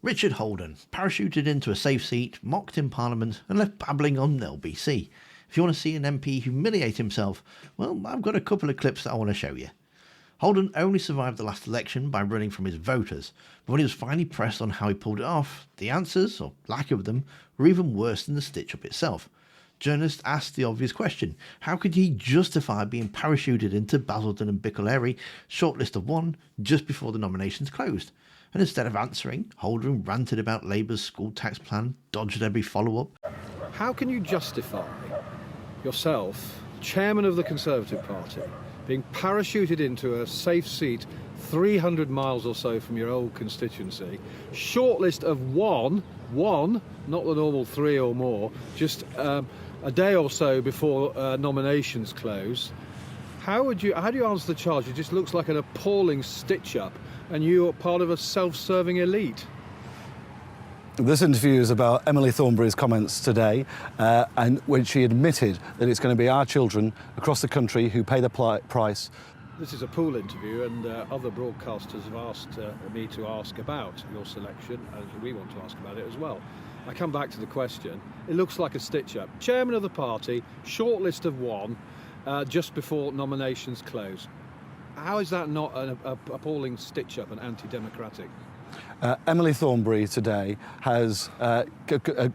Richard Holden, parachuted into a safe seat, mocked in Parliament and left babbling on LBC. If you want to see an MP humiliate himself, well, I've got a couple of clips that I want to show you. Holden only survived the last election by running from his voters, but when he was finally pressed on how he pulled it off, the answers, or lack of them, were even worse than the stitch-up itself. Journalists asked the obvious question: how could he justify being parachuted into Basildon and Bicklehary, shortlist of one, just before the nominations closed? And instead of answering, Holden ranted about Labour's school tax plan, dodged every follow-up. How can you justify yourself, chairman of the Conservative Party, being parachuted into a safe seat 300 miles or so from your old constituency, shortlist of one, not the normal three or more, just a day or so before nominations close? How do you answer the charge? It just looks like an appalling stitch-up, and you are part of a self-serving elite. This interview is about Emily Thornberry's comments today, and when she admitted that it's going to be our children across the country who pay the price. This is a pool interview, and other broadcasters have asked me to ask about your selection, and we want to ask about it as well. I come back to the question. It looks like a stitch-up. Chairman of the party, shortlist of one, just before nominations close. How is that not an appalling stitch-up and anti-democratic? Emily Thornberry today has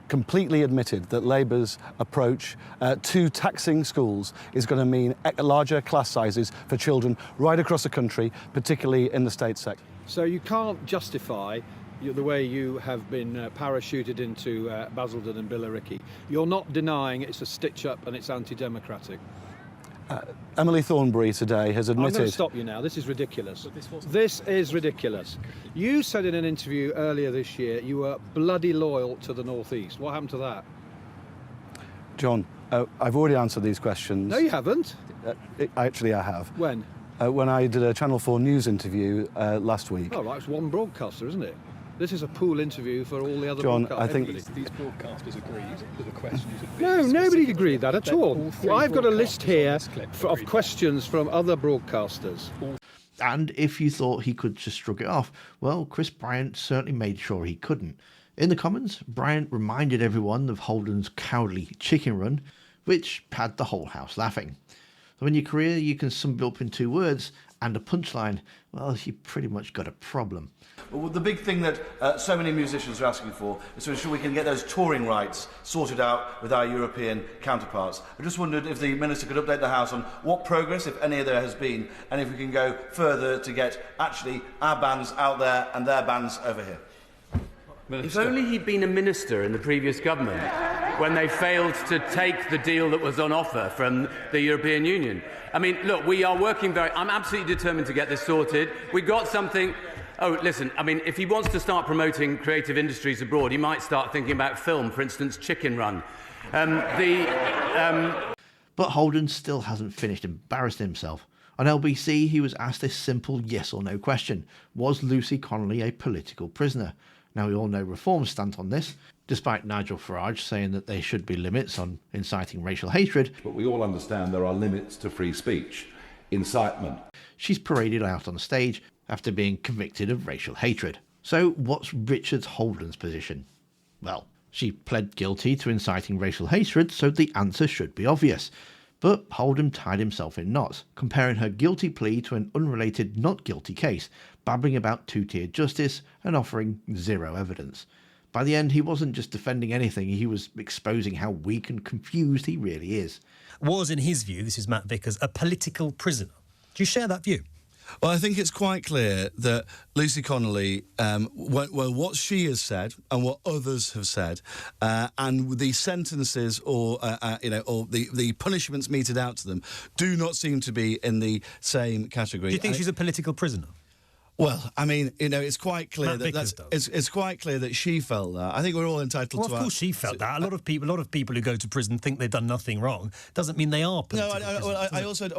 completely admitted that Labour's approach to taxing schools is going to mean larger class sizes for children right across the country, particularly in the state sector. So you can't justify the way you have been parachuted into Basildon and Billericay. You're not denying it's a stitch-up and it's anti-democratic. Emily Thornberry today has admitted... I'm going to stop you now. This is ridiculous. This is ridiculous. You said in an interview earlier this year you were bloody loyal to the North East. What happened to that? John, I've already answered these questions. No, you haven't. Actually, I have. When? When I did a Channel 4 News interview last week. Oh, right, it's one broadcaster, isn't it? This is a pool interview for all the other John, broadcasters. I think these broadcasters agreed that the questions would be... No, nobody agreed that at all. I've got a list here of questions from other broadcasters. And if you thought he could just shrug it off, well, Chris Bryant certainly made sure he couldn't. In the Commons, Bryant reminded everyone of Holden's cowardly chicken run, which had the whole house laughing. So in your career, you can sum it up in 2 words and a punchline. Well, you pretty much got a problem. Well, the big thing that so many musicians are asking for is to ensure we can get those touring rights sorted out with our European counterparts. I just wondered if the Minister could update the House on what progress, if any, there has been, and if we can go further to get actually our bands out there and their bands over here. If only he'd been a minister in the previous government when they failed to take the deal that was on offer from the European Union. I mean, look, we are working I'm absolutely determined to get this sorted. We got something... Oh, listen, I mean, if he wants to start promoting creative industries abroad, he might start thinking about film, for instance, Chicken Run. But Holden still hasn't finished embarrassing himself. On LBC, he was asked a simple yes or no question. Was Lucy Connolly a political prisoner? Now, we all know Reform's stance on this, despite Nigel Farage saying that there should be limits on inciting racial hatred. But we all understand there are limits to free speech, incitement. She's paraded out on stage after being convicted of racial hatred. So what's Richard Holden's position? Well, she pled guilty to inciting racial hatred, so the answer should be obvious. But Holden tied himself in knots, comparing her guilty plea to an unrelated not guilty case, babbling about two-tiered justice and offering zero evidence. By the end, he wasn't just defending anything, he was exposing how weak and confused he really is. Was, in his view, this is Matt Vickers, a political prisoner. Do you share that view? Well, I think it's quite clear that Lucy Connolly, what she has said and what others have said, and the sentences or the punishments meted out to them do not seem to be in the same category. Do you think she's a political prisoner? Well, I mean, it's quite clear it's quite clear that she felt that. I think we're all entitled to. Well, of course, she felt that. A lot of people who go to prison think they've done nothing wrong. Doesn't mean they are political prisoners.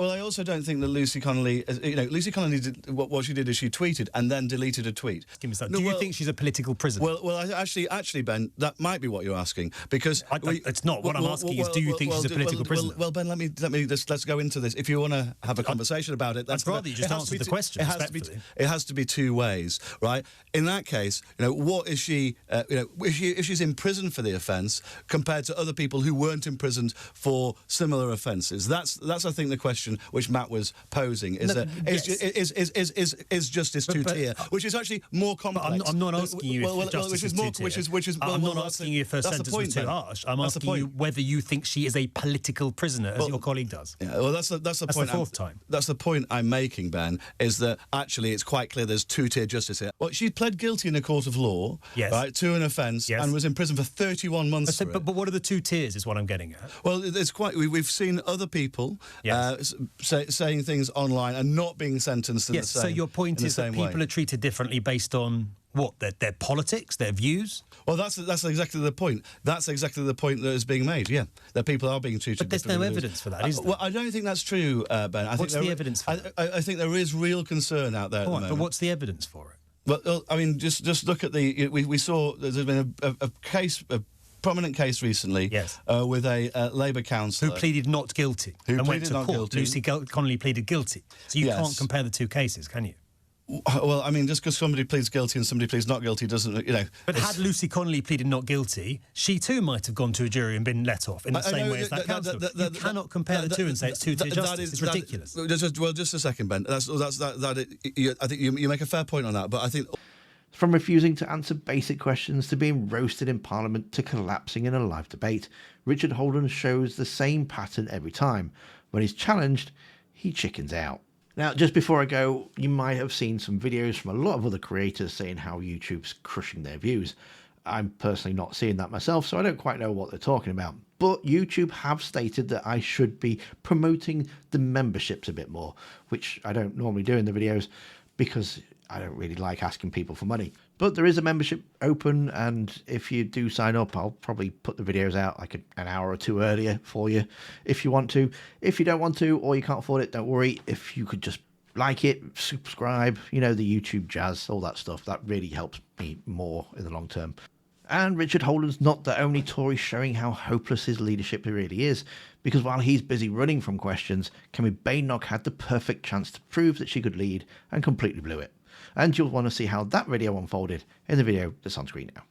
I also don't think that Lucy Connolly. Lucy Connolly did what she did is she tweeted and then deleted a tweet. Give me that. Do you think she's a political prisoner? Well, actually, Ben, that might be what you're asking because it's not. What I'm asking is, do you think she's a political prisoner? Well, Ben, let's go into this. If you want to have a conversation about it, I'd rather you just answer the question. It has has to be two ways, right? In that case, what is she? If she's in prison for the offence compared to other people who weren't imprisoned for similar offences, that's I think the question which Matt was posing is is justice two-tier, which is actually more complex. I'm not asking you if justice is two-tier. I'm not asking you if her sentence was too harsh. I'm asking you whether you think she is a political prisoner, as your colleague does. Yeah, well, that's the point. The fourth time. That's the point I'm making, Ben, is that actually it's quite clear there's two-tier justice here. Well, she pled guilty in a court of law, right, to an offence, and was in prison for 31 months. But what are the two tiers? Is what I'm getting at. Well, it's quite. We've seen other people saying things online and not being sentenced in the same. So your point is that people are treated differently based on what, their politics, their views? Well, that's exactly the point. That's exactly the point that is being made. Yeah, that people are being treated. But there's no evidence for that, is there? Well, I don't think that's true, Ben. What's the evidence for it? I think there is real concern out there at the moment. But what's the evidence for it? Well, I mean, just look at the. We saw there's been a case. A prominent case recently with a Labour councillor who pleaded not guilty and went to court. Lucy Connolly pleaded guilty. So you can't compare the two cases, can you? Well, I mean, just because somebody pleads guilty and somebody pleads not guilty doesn't, But had Lucy Connolly pleaded not guilty, she too might have gone to a jury and been let off in the same way as that councillor. You cannot compare the two and say it's two-tier justice. It's ridiculous. Just a second, Ben. I think you make a fair point on that, but I think. From refusing to answer basic questions to being roasted in Parliament to collapsing in a live debate, Richard Holden shows the same pattern every time. When he's challenged, he chickens out. Now, just before I go, you might have seen some videos from a lot of other creators saying how YouTube's crushing their views. I'm personally not seeing that myself, so I don't quite know what they're talking about. But YouTube have stated that I should be promoting the memberships a bit more, which I don't normally do in the videos because I don't really like asking people for money. But there is a membership open, and if you do sign up, I'll probably put the videos out like an hour or two earlier for you if you want to. If you don't want to or you can't afford it, don't worry. If you could just like it, subscribe, the YouTube jazz, all that stuff, that really helps me more in the long term. And Richard Holden's not the only Tory showing how hopeless his leadership really is, because while he's busy running from questions, Kemi Badenoch had the perfect chance to prove that she could lead and completely blew it. And you'll want to see how that video unfolded in the video that's on screen now.